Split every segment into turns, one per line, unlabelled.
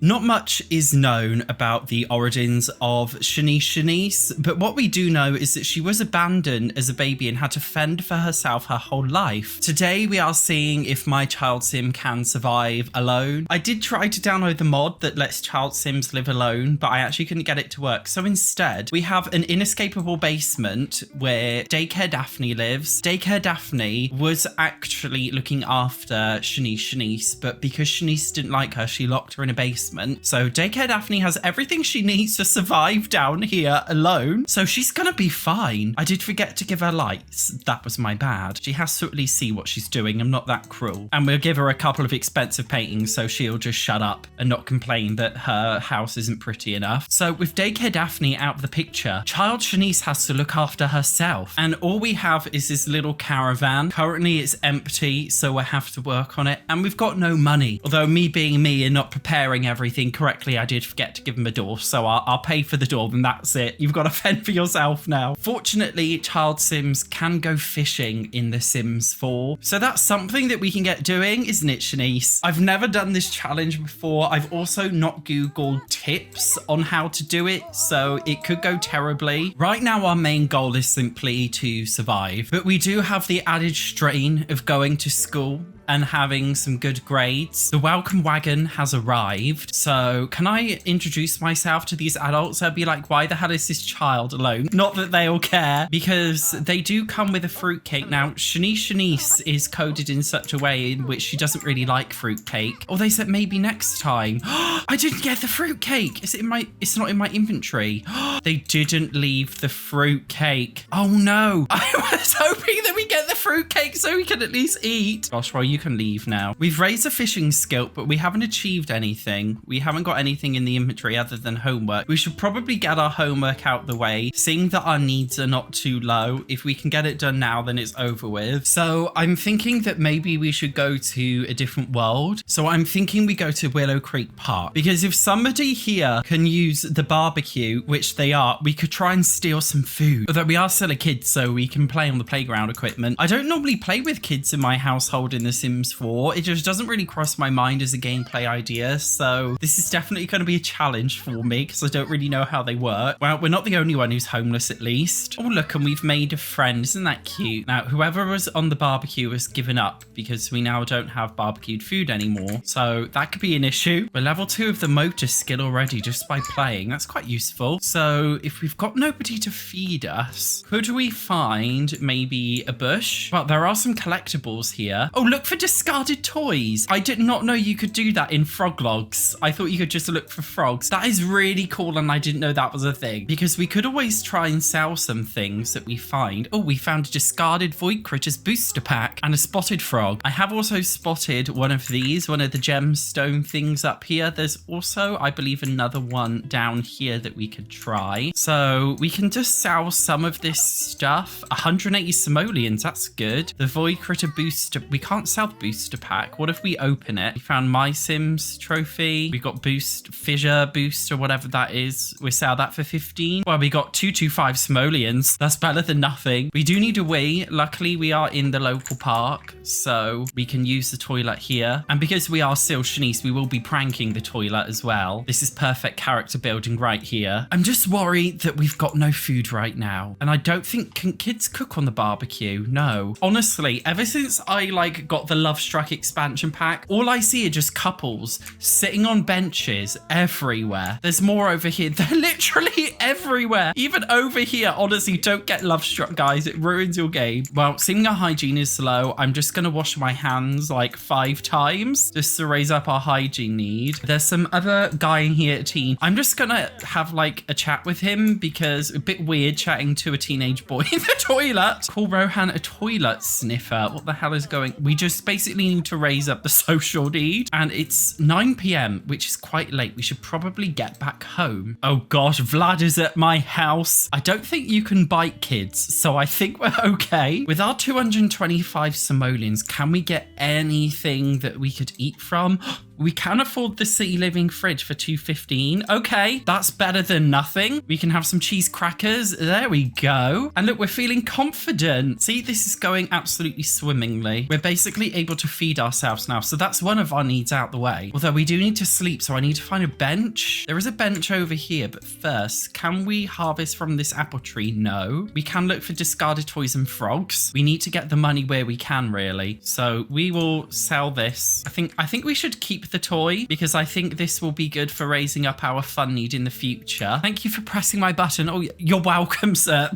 Not much is known about the origins of Shanice, but what we do know is that she was abandoned as a baby and had to fend for herself her whole life. Today we are seeing if my child sim can survive alone. I did try to download the mod that lets child sims live alone, but I actually couldn't get it to work. So instead, we have an inescapable basement where Daycare Daphne lives. Daycare Daphne was actually looking after Shanice, but because Shanice didn't like her, she locked her in a basement. So Daycare Daphne has everything she needs to survive down here alone. So she's gonna be fine. I did forget to give her lights. That was my bad. She has to at least see what she's doing. I'm not that cruel. And we'll give her a couple of expensive paintings so she'll just shut up and not complain that her house isn't pretty enough. So with Daycare Daphne out of the picture, child Shanice has to look after herself. And all we have is this little caravan. Currently it's empty, so we'll have to work on it. And we've got no money. Although me being me and not preparing everything correctly, I did forget to give him a door, so I'll pay for the door and that's it. You've got to fend for yourself now. Fortunately, child sims can go fishing in The Sims 4, so that's something that we can get doing, isn't it, Shanice? I've never done this challenge before. I've also not Googled tips on how to do it, so it could go terribly. Right now, our main goal is simply to survive, but we do have the added strain of going to school and having some good grades. The welcome wagon has arrived. So can I introduce myself to these adults? I'll be like, why the hell is this child alone? Not that they'll care, because they do come with a fruitcake. Now, Shanice is coded in such a way in which she doesn't really like fruitcake. Or they said maybe next time. I didn't get the fruitcake. Is it in my, it's not in my inventory. They didn't leave the fruitcake. Oh no. I was hoping that we get the fruitcake so we can at least eat. Gosh, well, you can leave now. We've raised a fishing skill, but we haven't achieved anything. We haven't got anything in the inventory other than homework. We should probably get our homework out the way, seeing that our needs are not too low. If we can get it done now, then it's over with. So I'm thinking that maybe we should go to a different world. So I'm thinking we go to Willow Creek Park, because if somebody here can use the barbecue, which they are, we could try and steal some food. Although we are still a kid, so we can play on the playground equipment. I don't normally play with kids in my household in The Sims 4. It just doesn't really cross my mind as a gameplay idea, so this is definitely going to be a challenge for me because I don't really know how they work. Well, we're not the only one who's homeless, at least. Oh look, and we've made a friend. Isn't that cute? Now, whoever was on the barbecue has given up because we now don't have barbecued food anymore, so that could be an issue. We're level 2 of the motor skill already just by playing. That's quite useful. So if we've got nobody to feed us, could we find maybe a bush? Well, there are some collectibles here. Oh, look for discarded toys. I did not know you could do that in frog logs. I thought you could just look for frogs. That is really cool, and I didn't know that was a thing, because we could always try and sell some things that we find. Oh, we found a discarded Void Critters booster pack and a spotted frog. I have also spotted one of these, one of the gemstone things up here. There's also, I believe, another one down here that we could try. So we can just sell some of this stuff. 180 simoleons, that's good. The Void Critter booster, we can't sell the booster pack. What if we open it? We found My Sims trophy. We got fissure boost or whatever that is. We sell that for 15. Well, we got 225 simoleons. That's better than nothing. We do need a wee. Luckily, we are in the local park, so we can use the toilet here. And because we are still Shanice, we will be pranking the toilet as well. This is perfect character building right here. I'm just worried that we've got no food right now. And I don't think, can kids cook on the barbecue? No. Honestly, ever since I got the Love Struck expansion pack, all I see are just couples sitting on benches everywhere. There's more over here. They're literally everywhere. Even over here, honestly, don't get Love Struck, guys. It ruins your game. Well, seeing our hygiene is low, I'm just going to wash my hands like 5 times just to raise up our hygiene need. There's some other guy in here, a teen. I'm just going to have like a chat with him because a bit weird chatting to a teenage boy in the toilet. Call Rohan a toilet sniffer. What the hell is going? We just basically need to raise up the social need, and it's 9 p.m, which is quite late. We should probably get back home. Oh gosh, Vlad is at my house. I don't think you can bite kids, so I think we're okay. With our 225 simoleons, can we get anything that we could eat from? We can afford the City Living fridge for $2.15. Okay, that's better than nothing. We can have some cheese crackers. There we go. And look, we're feeling confident. See, this is going absolutely swimmingly. We're basically able to feed ourselves now. So that's one of our needs out the way. Although we do need to sleep, so I need to find a bench. There is a bench over here, but first, can we harvest from this apple tree? No. We can look for discarded toys and frogs. We need to get the money where we can, really. So we will sell this. I think we should keep the toy because I think this will be good for raising up our fun need in the future. Thank you for pressing my button. Oh, you're welcome, sir.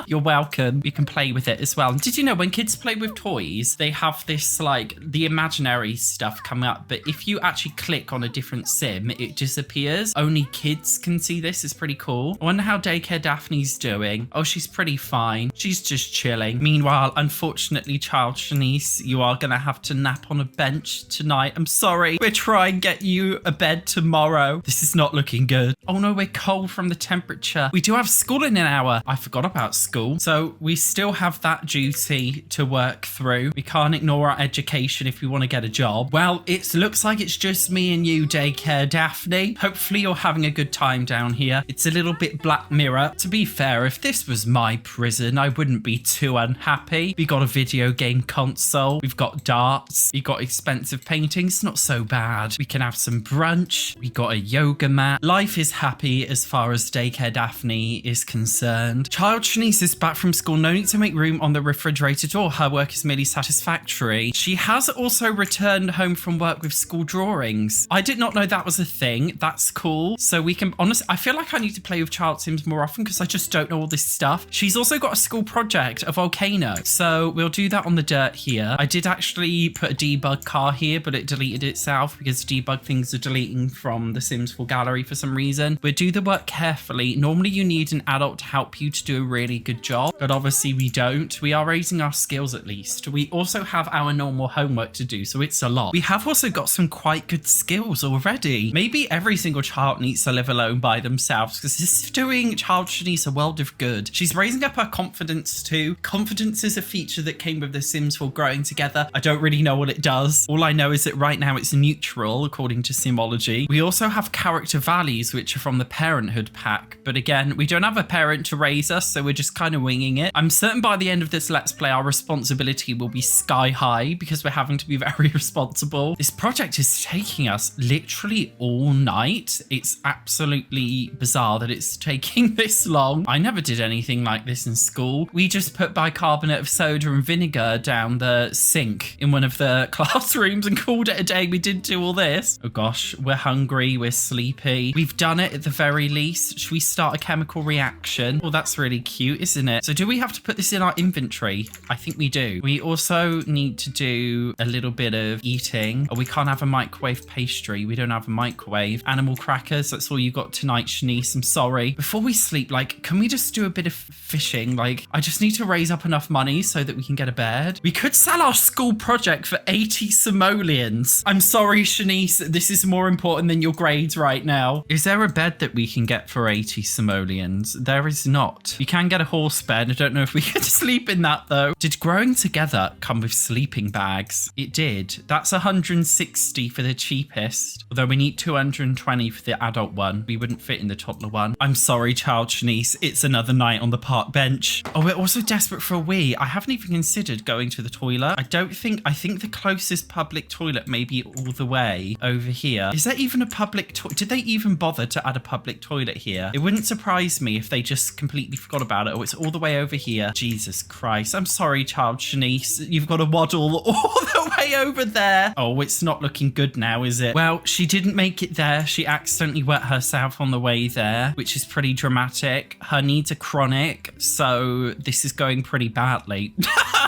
You're welcome. You can play with it as well. And did you know when kids play with toys, they have this like the imaginary stuff come up, but if you actually click on a different sim, it disappears. Only kids can see this. It's pretty cool. I wonder how daycare Daphne's doing. Oh, she's pretty fine. She's just chilling. Meanwhile, unfortunately, child Shanice, you are gonna have to nap on a bench tonight. I'm sorry. We'll try and get you a bed tomorrow. This is not looking good. Oh no, we're cold from the temperature. We do have school in an hour. I forgot about school. So we still have that duty to work through. We can't ignore our education if we want to get a job. Well, it looks like it's just me and you, daycare Daphne. Hopefully you're having a good time down here. It's a little bit Black Mirror. To be fair, if this was my prison, I wouldn't be too unhappy. We got a video game console. We've got darts. We got expensive paintings. Not so bad. We can have some brunch. We got a yoga mat. Life is happy as far as daycare Daphne is concerned. Child Shanice is back from school. No need to make room on the refrigerator door. Her work is merely satisfactory. She has also returned home from work with school drawings. I did not know that was a thing. That's cool. So we can honestly, I feel like I need to play with child sims more often because I just don't know all this stuff. She's also got a school project, a volcano. So we'll do that on the dirt here. I did actually put a debug car here, but it deleted itself because debug things are deleting from the Sims 4 gallery for some reason. We'll do the work carefully. Normally you need an adult to help you to do a really good job, but obviously we don't. We are raising our skills at least. We also have our normal homework to do, so it's a lot. We have also got some quite good skills already. Maybe every single child needs to live alone by themselves because this is doing child Shanice a world of good. She's raising up her confidence too. Confidence is a feature that came with the Sims 4 growing together. I don't really know what it does. All I know is that right now it's neutral according to Simology. We also have character values which are from the parenthood pack, but again, we don't have a parent to raise us, so we're just kind of winging it. I'm certain by the end of this Let's Play, our responsibility will be sky high because we're having to be very responsible. This project is taking us literally all night. It's absolutely bizarre that it's taking this long. I never did anything like this in school. We just put bicarbonate of soda and vinegar down the sink in one of the classrooms and called it a day. We didn't do all this. Oh gosh, we're hungry, we're sleepy. We've done it at the very least. Should we start a chemical reaction? Oh, that's really cute, isn't it? So do we have to put this in our inventory? I think we do. We also need to do a little bit of eating. Oh, we can't have a microwave pastry. We don't have a microwave. Animal crackers, that's all you got tonight, Shanice. I'm sorry. Before we sleep, like, can we just do a bit of fishing? Like, I just need to raise up enough money so that we can get a bed. We could sell our school project for 80 simoleons. I'm sorry, Shanice. This is more important than your grades right now. Is there a bed that we can get for 80 simoleons? There is not. You can get a horse bed. I don't know if we could sleep in that though. Did growing together come with sleeping bags? It did. That's 160 for the cheapest, although we need 220 for the adult one. We wouldn't fit in the toddler one. I'm sorry, child Shanice. It's another night on the park bench. Oh, we're also desperate for a wee. I haven't even considered going to the toilet. I think the closest public toilet may be all the way over here. Is there even a public toilet? Did they even bother to add a public toilet here? It wouldn't surprise me if they just completely forgot about it. Oh, it's all the way over here. Jesus Christ. I'm sorry, child Shanice. You've got to waddle all the way over there. Oh, it's not looking good now, is it? Well, she didn't make it there. She accidentally wet herself on the way there, which is pretty dramatic. Her needs are chronic, so this is going pretty badly.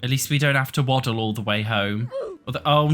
At least we don't have to waddle all the way home. Oh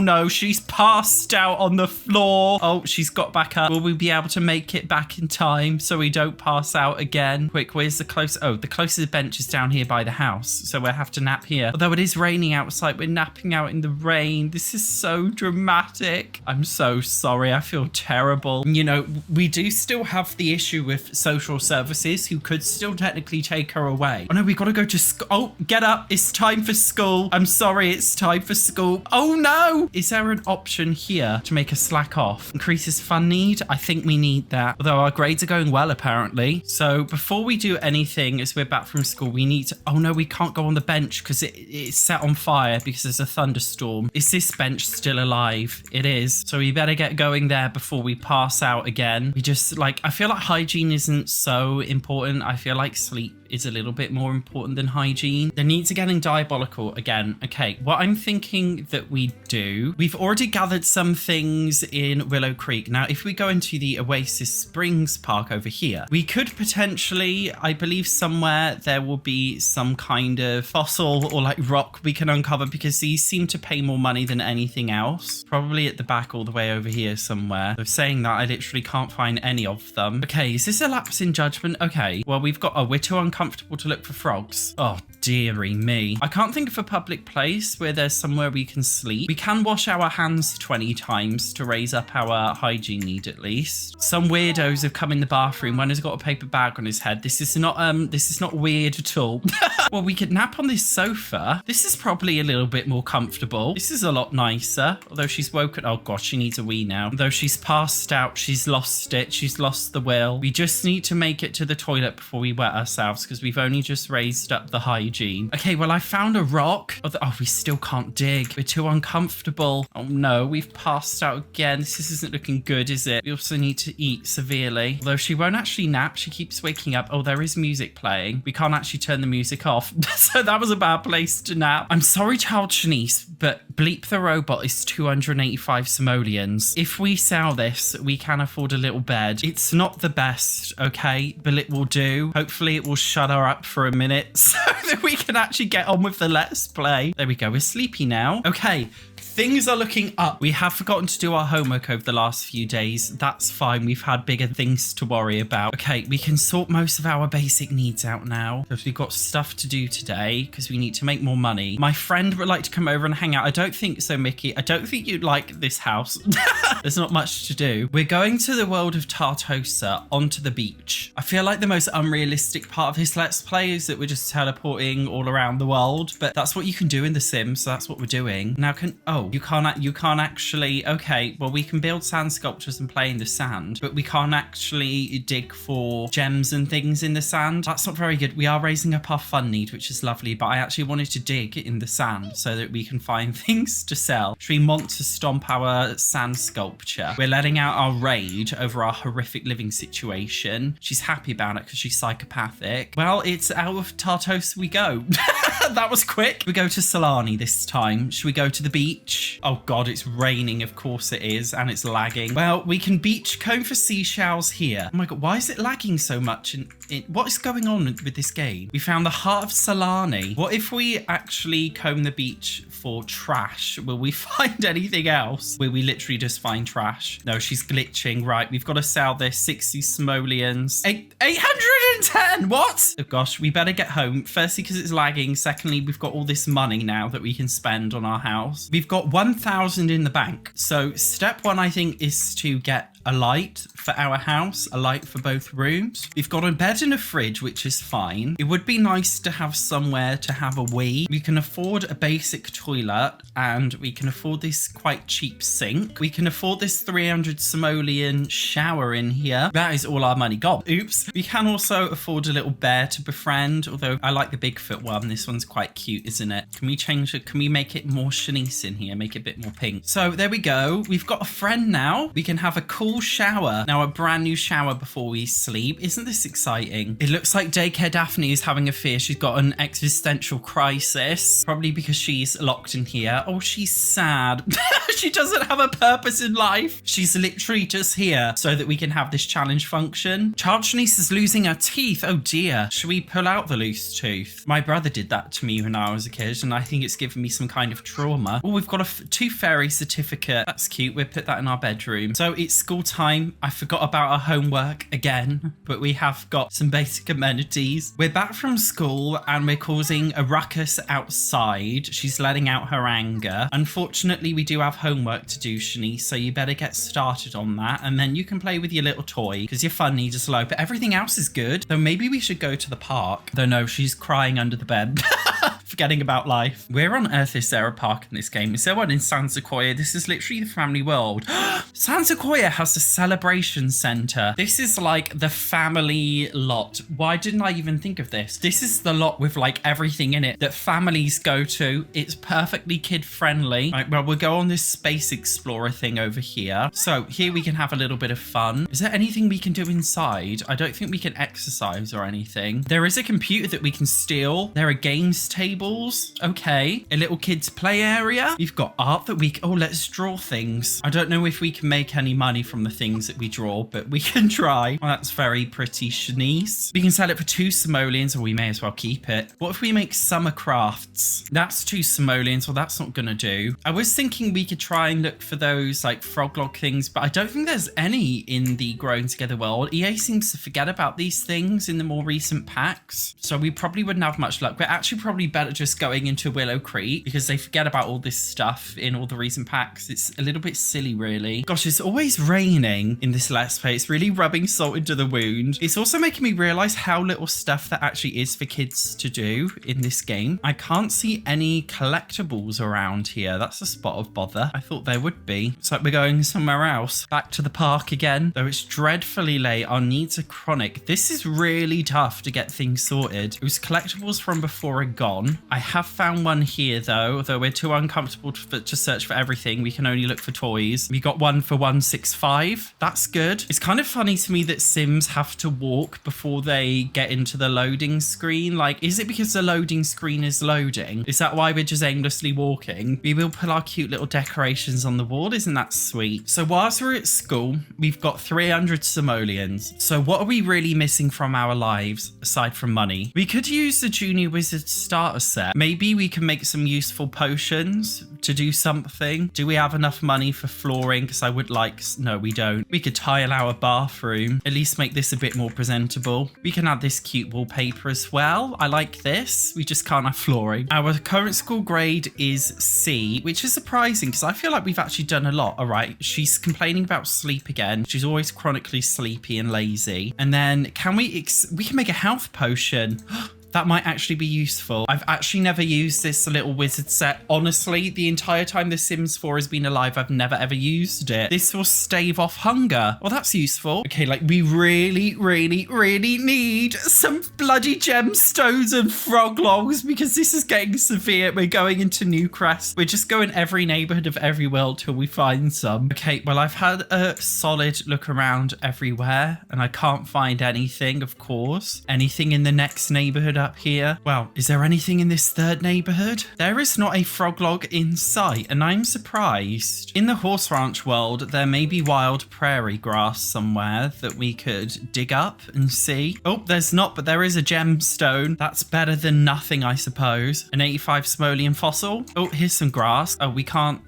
no, she's passed out on the floor. Oh, she's got back up. Will we be able to make it back in time so we don't pass out again? Quick, where's the closest? Oh, the closest bench is down here by the house, so we'll have to nap here. Although it is raining outside, we're napping out in the rain. This is so dramatic. I'm so sorry. I feel terrible. You know, we do still have the issue with social services who could still technically take her away. Oh no, we gotta go to school. Oh, get up. It's time for school. I'm sorry, it's time for school. school. Oh no! Is there an option here to make us slack off? Increases fun need? I think we need that. Although our grades are going well, apparently. So before we do anything, as we're back from school, we need to... Oh no, we can't go on the bench because it's set on fire because there's a thunderstorm. Is this bench still alive? It is. So we better get going there before we pass out again. We just like... I feel like hygiene isn't so important. I feel like sleep is a little bit more important than hygiene. The needs are getting diabolical again. Okay, what I'm thinking that we do, we've already gathered some things in Willow Creek. Now, if we go into the Oasis Springs Park over here, we could potentially, I believe somewhere there will be some kind of fossil or like rock we can uncover because these seem to pay more money than anything else. Probably at the back all the way over here somewhere. So saying that, I literally can't find any of them. Okay, is this a lapse in judgment? Okay, well, we've got, we're too uncomfortable to look for frogs. Oh, dearie me. I can't think of a public place where there's somewhere we can sleep. We can wash our hands 20 times to raise up our hygiene need at least. Some weirdos have come in the bathroom. One has got a paper bag on his head. This is not weird at all. Well, we could nap on this sofa. This is probably a little bit more comfortable. This is a lot nicer. Although she's woken. Oh gosh, she needs a wee now. Though she's passed out, she's lost it. She's lost the will. We just need to make it to the toilet before we wet ourselves because we've only just raised up the hygiene. Okay, well, I found a rock. Oh, we still can't dig. We're too uncomfortable. Oh no, we've passed out again. This isn't looking good, is it? We also need to eat severely. Although she won't actually nap. She keeps waking up. Oh, there is music playing. We can't actually turn the music off. So that was a bad place to nap. I'm sorry, child Shanice, but Bleep the Robot is 285 simoleons. If we sell this, we can afford a little bed. It's not the best, okay? But it will do. Hopefully it will shut her up for a minute so that we can actually get on with the Let's Play. There we go. We're sleepy now. Okay. Things are looking up. We have forgotten to do our homework over the last few days. That's fine. We've had bigger things to worry about. Okay, we can sort most of our basic needs out now. Because we've got stuff to do today because we need to make more money. My friend would like to come over and hang out. I don't think so, Mickey. I don't think you'd like this house. There's not much to do. We're going to the world of Tartosa onto the beach. I feel like the most unrealistic part of this Let's Play is that we're just teleporting all around the world. But that's what you can do in The Sims. So that's what we're doing. Now you can't actually, okay, well, we can build sand sculptures and play in the sand, but we can't actually dig for gems and things in the sand. That's not very good. We are raising up our fun need, which is lovely, but I actually wanted to dig in the sand so that we can find things to sell. Should we monster stomp our sand sculpture? We're letting out our rage over our horrific living situation. She's happy about it because she's psychopathic. Well, it's out of Tartos we go. That was quick. We go to Solani this time. Should we go to the beach? Oh god, it's raining. Of course it is, and it's lagging. Well, we can beach comb for seashells here. Oh my god, why is it lagging so much? What is going on with this game? We found the heart of Solani. What if we actually comb the beach for trash? Will we find anything else? Will we literally just find trash? No, she's glitching. Right, we've got to sell this. 60 simoleons. 810! What? Oh gosh, we better get home. Firstly, because it's lagging. Secondly, we've got all this money now that we can spend on our house. We've got 1,000 in the bank. So step one, I think, is to get a light for our house, a light for both rooms. We've got a bed and a fridge, which is fine. It would be nice to have somewhere to have a wee. We can afford a basic toilet and we can afford this quite cheap sink. We can afford this 300 simoleon shower in here. That is all our money gone. Oops. We can also afford a little bear to befriend, although I like the Bigfoot one. This one's quite cute, isn't it? Can we change it? Can we make it more Shanice in here? Make it a bit more pink. So there we go. We've got a friend now. We can have a cool shower. Now a brand new shower before we sleep. Isn't this exciting? It looks like Daycare Daphne is having a fear. She's got an existential crisis. Probably because she's locked in here. Oh, she's sad. She doesn't have a purpose in life. She's literally just here so that we can have this challenge function. Child Shanice is losing her teeth. Oh dear. Should we pull out the loose tooth? My brother did that to me when I was a kid and I think it's given me some kind of trauma. Oh, we've got a tooth fairy certificate. That's cute. We'll put that in our bedroom. So it's school time. I forgot about our homework again, but we have got some basic amenities. We're back from school and we're causing a ruckus outside. She's letting out her anger. Unfortunately, we do have homework to do, Shanice, so you better get started on that and then you can play with your little toy because your fun need is low, but everything else is good. So maybe we should go to the park. Though no, she's crying under the bed. forgetting about life. Where on earth is there a park in this game? Is there one in San Sequoia? This is literally the family world. San Sequoia has a celebration center. This is like the family lot. Why didn't I even think of this? This is the lot with like everything in it that families go to. It's perfectly kid friendly. Right, well, we'll go on this space explorer thing over here. So here we can have a little bit of fun. Is there anything we can do inside? I don't think we can exercise or anything. There is a computer that we can steal. There are games tables. Okay. A little kids play area. We've got art that we... Oh, let's draw things. I don't know if we can make any money from the things that we draw, but we can try. Well, that's very pretty, Shanice. We can sell it for 2 simoleons, or we may as well keep it. What if we make summer crafts? That's 2 simoleons. Well, that's not gonna do. I was thinking we could try and look for those like frog log things, but I don't think there's any in the Growing Together world. EA seems to forget about these things in the more recent packs, so we probably wouldn't have much luck. We're actually probably better just going into Willow Creek because they forget about all this stuff in all the recent packs. It's a little bit silly, really. Gosh, it's always raining in this Let's Play. It's really rubbing salt into the wound. It's also making me realize how little stuff there actually is for kids to do in this game. I can't see any collectibles around here. That's a spot of bother. I thought there would be. It's like we're going somewhere else. Back to the park again. Though it's dreadfully late, our needs are chronic. This is really tough to get things sorted. Those collectibles from before are gone. I have found one here though, although we're too uncomfortable to search for everything. We can only look for toys. We got one for 165. That's good. It's kind of funny to me that Sims have to walk before they get into the loading screen. Like, is it because the loading screen is loading? Is that why we're just aimlessly walking? We will put our cute little decorations on the wall. Isn't that sweet? So whilst we're at school, we've got 300 simoleons. So what are we really missing from our lives aside from money? We could use the Junior Wizard starter set. Maybe we can make some useful potions to do something. Do we have enough money for flooring? Because I would like... No, we don't. We could tile our bathroom. At least make this a bit more presentable. We can add this cute wallpaper as well. I like this. We just can't have flooring. Our current school grade is C, which is surprising because I feel like we've actually done a lot. All right. She's complaining about sleep again. She's always chronically sleepy and lazy. And then can we can make a health potion. That might actually be useful. I've actually never used this little wizard set. Honestly, the entire time The Sims 4 has been alive, I've never ever used it. This will stave off hunger. Well, that's useful. Okay, like we really, really, really need some bloody gemstones and frog logs because this is getting severe. We're going into Newcrest. We're just going every neighborhood of every world till we find some. Okay, well, I've had a solid look around everywhere and I can't find anything, of course. Anything in the next neighborhood up here? Well, is there anything in this third neighborhood? There is not a frog log in sight, and I'm surprised. In the horse ranch world, there may be wild prairie grass somewhere that we could dig up and see. Oh, there's not, but there is a gemstone. That's better than nothing, I suppose. An 85 simoleon fossil. Oh, here's some grass. Oh, we can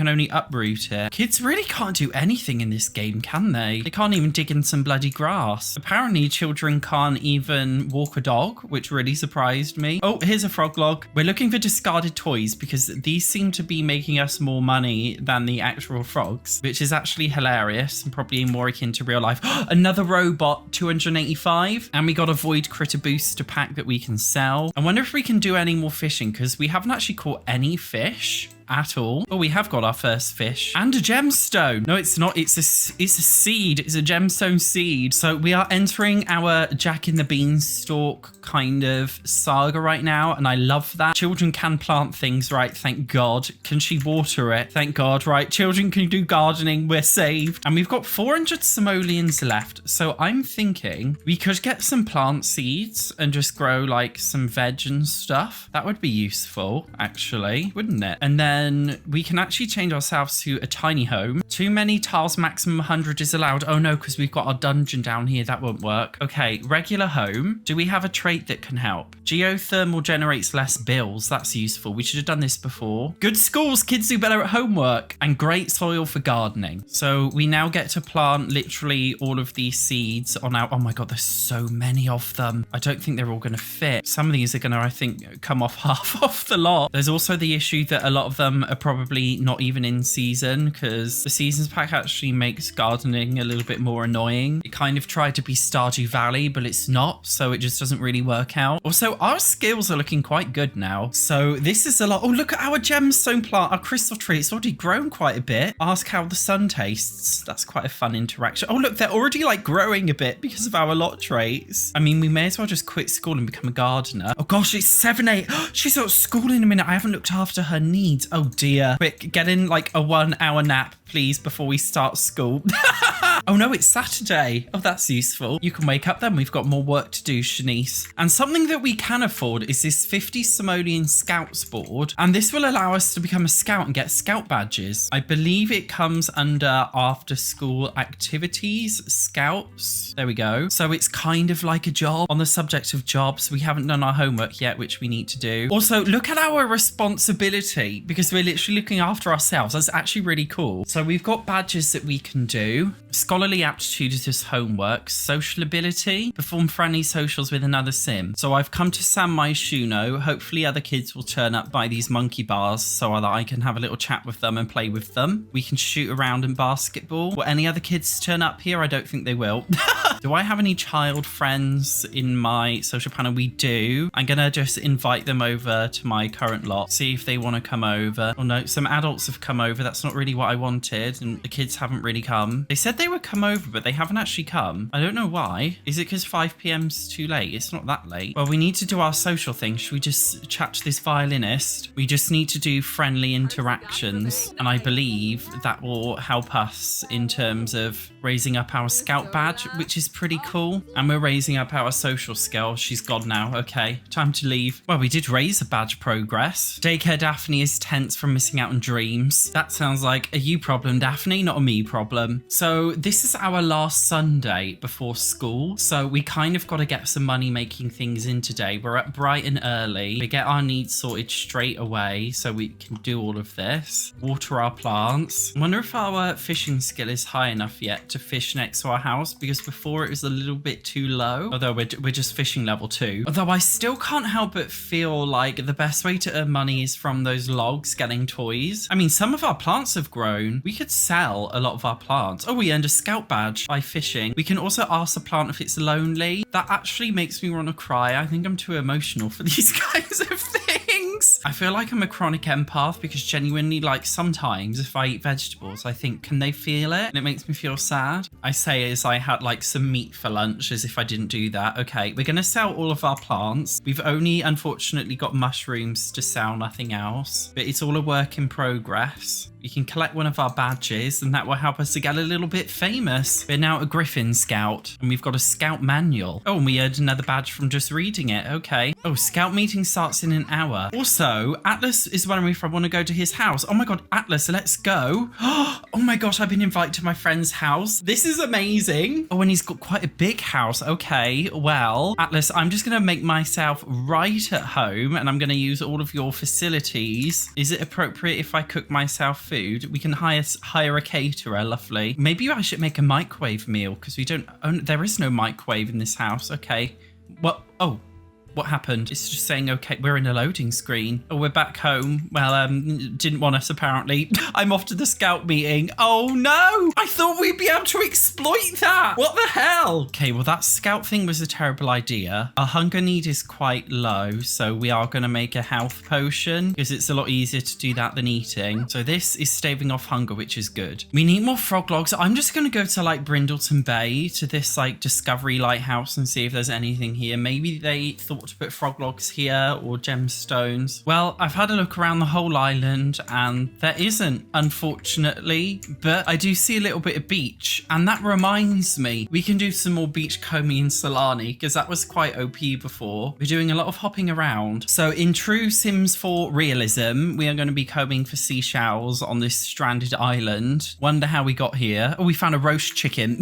only uproot it. Kids really can't do anything in this game, can they? They can't even dig in some bloody grass. Apparently, children can't even walk a dog, which really surprised me. Oh, here's a frog log. We're looking for discarded toys because these seem to be making us more money than the actual frogs, which is actually hilarious and probably more akin to real life. Another robot, 285. And we got a void critter booster pack that we can sell. I wonder if we can do any more fishing because we haven't actually caught any fish at all. Oh, we have got our first fish and a gemstone. No, it's not. It's a seed. It's a gemstone seed. So we are entering our Jack in the Beanstalk kind of saga right now, and I love that. Children can plant things, right? Thank God. Can she water it? Thank God, right? Children can do gardening. We're saved. And we've got 400 simoleons left. So I'm thinking we could get some plant seeds and just grow like some veg and stuff. That would be useful, actually, wouldn't it? And then we can actually change ourselves to a tiny home. Too many tiles, maximum 100 is allowed. Oh no, because we've got our dungeon down here. That won't work. Okay, regular home. Do we have a trait that can help? Geothermal generates less bills. That's useful. We should have done this before. Good schools. Kids do better at homework. And great soil for gardening. So we now get to plant literally all of these seeds on our... Oh my God, there's so many of them. I don't think they're all going to fit. Some of these are going to, I think, come off half off the lot. There's also the issue that a lot of them them are probably not even in season because the seasons pack actually makes gardening a little bit more annoying. It kind of tried to be Stardew Valley, but it's not, so it just doesn't really work out. Also, our skills are looking quite good now. So this is a lot. Oh, look at our gemstone plant, our crystal tree. It's already grown quite a bit. Ask how the sun tastes. That's quite a fun interaction. Oh, look, they're already like growing a bit because of our lot traits. I mean, we may as well just quit school and become a gardener. Oh gosh, it's 7-8. She's at school in a minute. I haven't looked after her needs. Oh dear. Quick, get in like a 1-hour nap, please, before we start school. Oh no, it's Saturday. Oh, that's useful. You can wake up then. We've got more work to do, Shanice. And something that we can afford is this 50 simoleon scouts board. And this will allow us to become a scout and get scout badges. I believe it comes under after school activities, scouts. There we go. So it's kind of like a job. On the subject of jobs, we haven't done our homework yet, which we need to do. Also, look at our responsibility because we're literally looking after ourselves. That's actually really cool. So we've got badges that we can do. Scholarly aptitude is just homework. Social ability, perform friendly socials with another sim. So I've come to San Myshuno. Hopefully other kids will turn up by these monkey bars so that I can have a little chat with them and play with them. We can shoot around in basketball. Will any other kids turn up here? I don't think they will. Do I have any child friends in my social panel? We do. I'm gonna just invite them over to my current lot, see if they want to come over. Oh no, some adults have come over. That's not really what I wanted, and the kids haven't really come. They said they would come over, but they haven't actually come. I don't know why. Is it because 5 p.m.'s too late? It's not that late. Well, we need to do our social thing. Should we just chat to this violinist? We just need to do friendly interactions, and I believe that will help us in terms of raising up our scout badge, which is pretty cool. And we're raising up our social skill. She's gone now. Okay, time to leave. Well, we did raise a badge progress. Daycare Daphne is tense from missing out on dreams. That sounds like a you problem, Daphne, not a me problem. So this is our last Sunday before school. So we kind of got to get some money making things in today. We're up bright and early. We get our needs sorted straight away so we can do all of this. Water our plants. I wonder if our fishing skill is high enough yet to fish next to our house, because before it was a little bit too low, although we're just fishing level 2. Although I still can't help but feel like the best way to earn money is from those logs getting toys. I mean, some of our plants have grown. We could sell a lot of our plants. Oh, we earned a scout badge by fishing. We can also ask the plant if it's lonely. That actually makes me want to cry. I think I'm too emotional for these kinds of things. I feel like I'm a chronic empath because genuinely, like, sometimes if I eat vegetables, I think, can they feel it? And it makes me feel sad. I say as I had like some meat for lunch, as if I didn't do that. Okay, we're gonna sell all of our plants. We've only unfortunately got mushrooms to sell, nothing else, but it's all a work in progress. We can collect one of our badges and that will help us to get a little bit famous. We're now a Griffin Scout and we've got a Scout manual. Oh, and we earned another badge from just reading it. Okay. Oh, Scout meeting starts in an hour. Also, Atlas is wondering if I want to go to his house. Oh my God, Atlas, let's go. Oh my gosh, I've been invited to my friend's house. This is amazing. Oh, and he's got quite a big house. Okay, well, Atlas, I'm just going to make myself right at home and I'm going to use all of your facilities. Is it appropriate if I cook myself food? We can hire a caterer. Lovely. Maybe I should make a microwave meal because we don't own, there is no microwave in this house. Okay. What? Oh. What happened? It's just saying, okay, we're in a loading screen. Oh, we're back home. Well, didn't want us apparently. I'm off to the scout meeting. Oh no! I thought we'd be able to exploit that. What the hell? Okay, well that scout thing was a terrible idea. Our hunger need is quite low, so we are going to make a health potion because it's a lot easier to do that than eating. So this is staving off hunger, which is good. We need more frog logs. I'm just going to go to like Brindleton Bay to this like Discovery Lighthouse and see if there's anything here. Maybe they thought to put frog logs here or gemstones. Well, I've had a look around the whole island and there isn't, unfortunately, but I do see a little bit of beach, and that reminds me we can do some more beach combing in Solani because that was quite OP before. We're doing a lot of hopping around. So in true Sims 4 realism, we are going to be combing for seashells on this stranded island. Wonder how we got here. Oh, we found a roast chicken.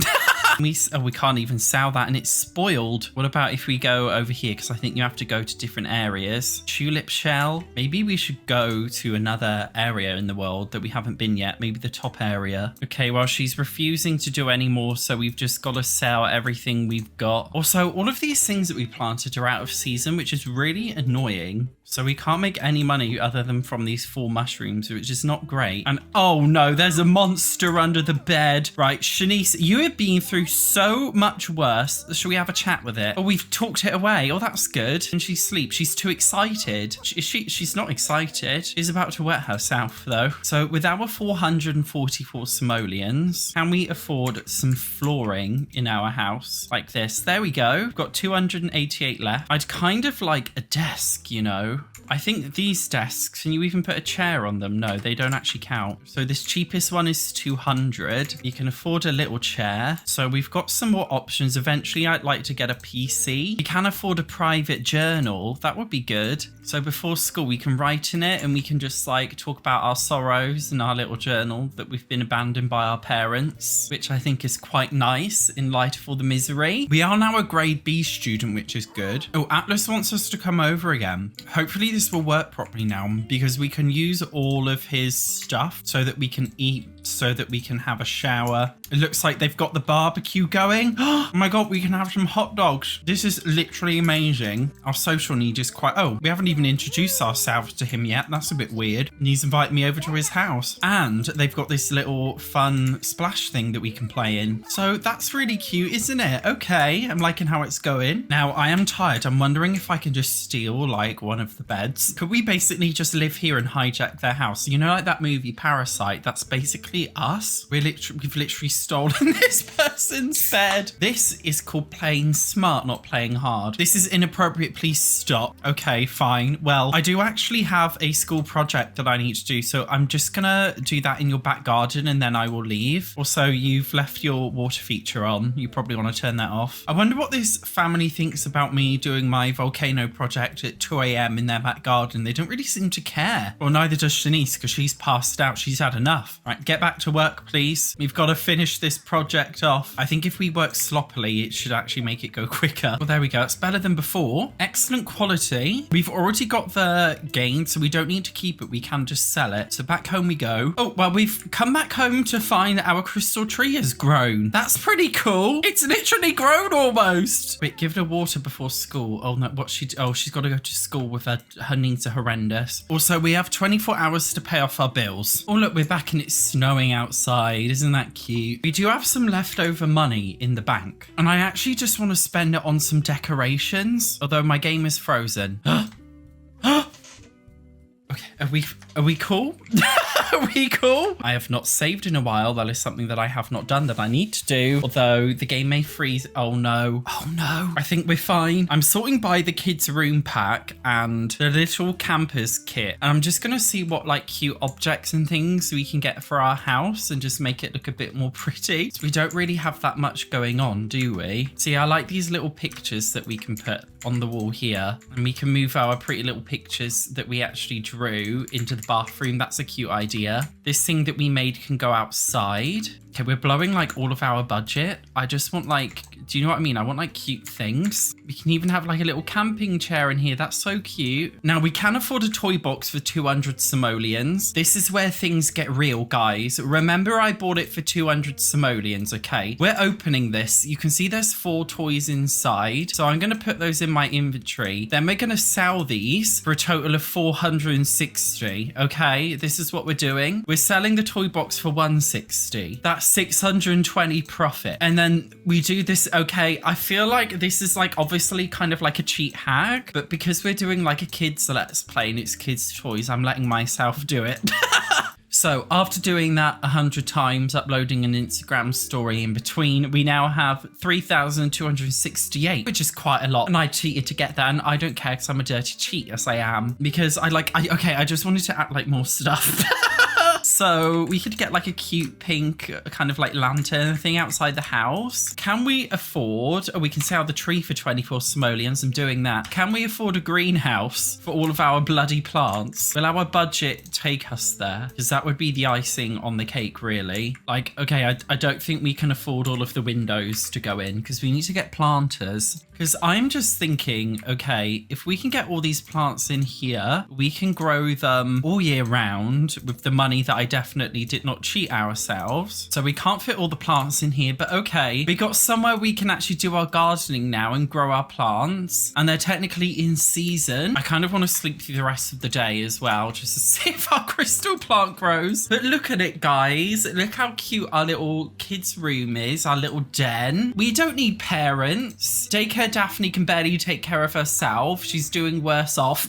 We can't even sell that and it's spoiled. What about if we go over here? Because I think you have to go to different areas. Tulip shell. Maybe we should go to another area in the world that we haven't been yet. Maybe the top area. Okay, well, she's refusing to do any more, so we've just got to sell everything we've got. Also, all of these things that we planted are out of season, which is really annoying. So we can't make any money other than from these 4 mushrooms, which is not great. And oh no, there's a monster under the bed. Right, Shanice, you have been through so much worse. Shall we have a chat with it? Oh, we've talked it away. Oh, that's good. And she sleeps. She's too excited. She's not excited. She's about to wet herself though. So with our 444 simoleons, can we afford some flooring in our house like this? There we go. We've got 288 left. I'd kind of like a desk, you know. I think these desks, can you even put a chair on them? No, they don't actually count. So this cheapest one is 200. You can afford a little chair. So we've got some more options. Eventually, I'd like to get a PC. You can afford a private journal. That would be good. So before school, we can write in it and we can just like talk about our sorrows in our little journal that we've been abandoned by our parents, which I think is quite nice in light of all the misery. We are now a grade B student, which is good. Oh, Atlas wants us to come over again. Hopefully this will work properly now because we can use all of his stuff so that we can eat, so that we can have a shower. It looks like they've got the barbecue going. Oh my God, we can have some hot dogs. This is literally amazing. Our social need is quite, oh, we haven't even introduced ourselves to him yet. That's a bit weird. And he's invited me over to his house. And they've got this little fun splash thing that we can play in. So that's really cute, isn't it? Okay, I'm liking how it's going. Now, I am tired. I'm wondering if I can just steal like one of the beds. Could we basically just live here and hijack their house? You know, like that movie Parasite, that's basically us. We've literally stolen this person's bed. This is called playing smart, not playing hard. This is inappropriate. Please stop. Okay, fine. Well, I do actually have a school project that I need to do, so I'm just gonna do that in your back garden and then I will leave. Also, you've left your water feature on. You probably want to turn that off. I wonder what this family thinks about me doing my volcano project at 2 a.m. in their back garden. They don't really seem to care. Well, neither does Shanice because she's passed out. She's had enough. Right, get back to work, please. We've got to finish this project off. I think if we work sloppily, it should actually make it go quicker. Well, there we go. It's better than before. Excellent quality. We've already got the gain, so we don't need to keep it. We can just sell it. So back home we go. Oh, well, we've come back home to find that our crystal tree has grown. That's pretty cool. It's literally grown almost. Wait, give her water before school. Oh, no, she's got to go to school with her needs are horrendous. Also, we have 24 hours to pay off our bills. Oh, look, we're back and it's snowing outside. Isn't that cute? We do have some leftover money in the bank. And I actually just want to spend it on some decorations, although my game is frozen. Okay, are we cool? Are we cool? I have not saved in a while. That is something that I have not done that I need to do. Although the game may freeze. Oh no. Oh no. I think we're fine. I'm sorting by the kids' room pack and the little campers kit. And I'm just going to see what like cute objects and things we can get for our house and just make it look a bit more pretty. So we don't really have that much going on, do we? See, I like these little pictures that we can put on the wall here. And we can move our pretty little pictures that we actually drew into the bathroom. That's a cute idea. This thing that we made can go outside. Okay, we're blowing like all of our budget. I just want like, do you know what I mean? I want like cute things. We can even have like a little camping chair in here. That's so cute. Now we can afford a toy box for 200 simoleons. This is where things get real, guys. Remember I bought it for 200 simoleons, okay? We're opening this. You can see there's 4 toys inside. So I'm going to put those in my inventory. Then we're going to sell these for a total of 460, okay? This is what we're doing. We're selling the toy box for 160. That's 620 profit. And then we do this, okay, I feel like this is like obviously kind of like a cheat hack, but because we're doing like a kids let's play and it's kids toys, I'm letting myself do it. So after doing that 100 times, uploading an Instagram story in between, we now have 3,268, which is quite a lot. And I cheated to get that. And I don't care because I'm a dirty cheat, as I am. Because I just wanted to act like more stuff. So we could get like a cute pink kind of like lantern thing outside the house. Can we afford, we can sell the tree for 24 simoleons. I'm doing that. Can we afford a greenhouse for all of our bloody plants? Will our budget take us there? Because that would be the icing on the cake, really. Like, okay, I don't think we can afford all of the windows to go in because we need to get planters. Because I'm just thinking, okay, if we can get all these plants in here, we can grow them all year round with the money that I definitely did not cheat ourselves. So we can't fit all the plants in here, but okay, we got somewhere we can actually do our gardening now and grow our plants. And they're technically in season. I kind of want to sleep through the rest of the day as well, just to see if our crystal plant grows. But look at it, guys. Look how cute our little kids' room is, our little den. We don't need parents. Daycare Daphne can barely take care of herself. She's doing worse off.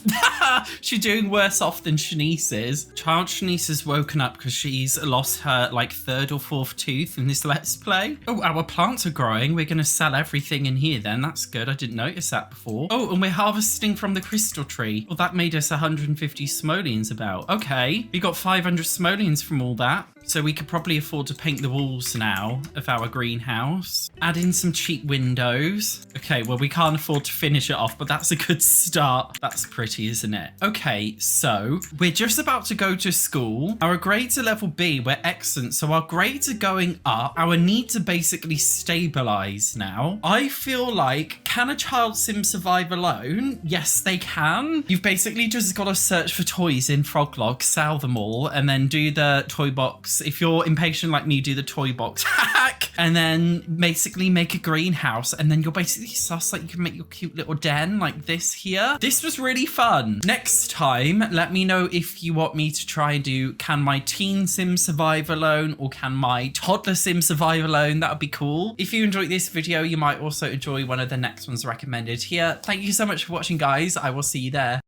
She's doing worse off than Shanice is. Child Shanice has woken up because she's lost her like 3rd or 4th tooth in this Let's Play. Oh, our plants are growing. We're going to sell everything in here then. That's good. I didn't notice that before. Oh, and we're harvesting from the crystal tree. Well, that made us 150 simoleons about. Okay, we got 500 simoleons from all that. So we could probably afford to paint the walls now of our greenhouse. Add in some cheap windows. Okay, well, we can't afford to finish it off, but that's a good start. That's pretty, isn't it? Okay, so we're just about to go to school. Our grades are level B. We're excellent. So our grades are going up. Our needs are basically stabilized now. I feel like, can a child sim survive alone? Yes, they can. You've basically just got to search for toys in Froglog, sell them all, and then do the toy box. If you're impatient like me, do the toy box hack and then basically make a greenhouse, and then you're basically sus like you can make your cute little den like this here. This was really fun. Next time, let me know if you want me to try and do can my teen sim survive alone or can my toddler sim survive alone. That would be cool. If you enjoyed this video, you might also enjoy one of the next ones recommended here. Thank you so much for watching, guys. I will see you there.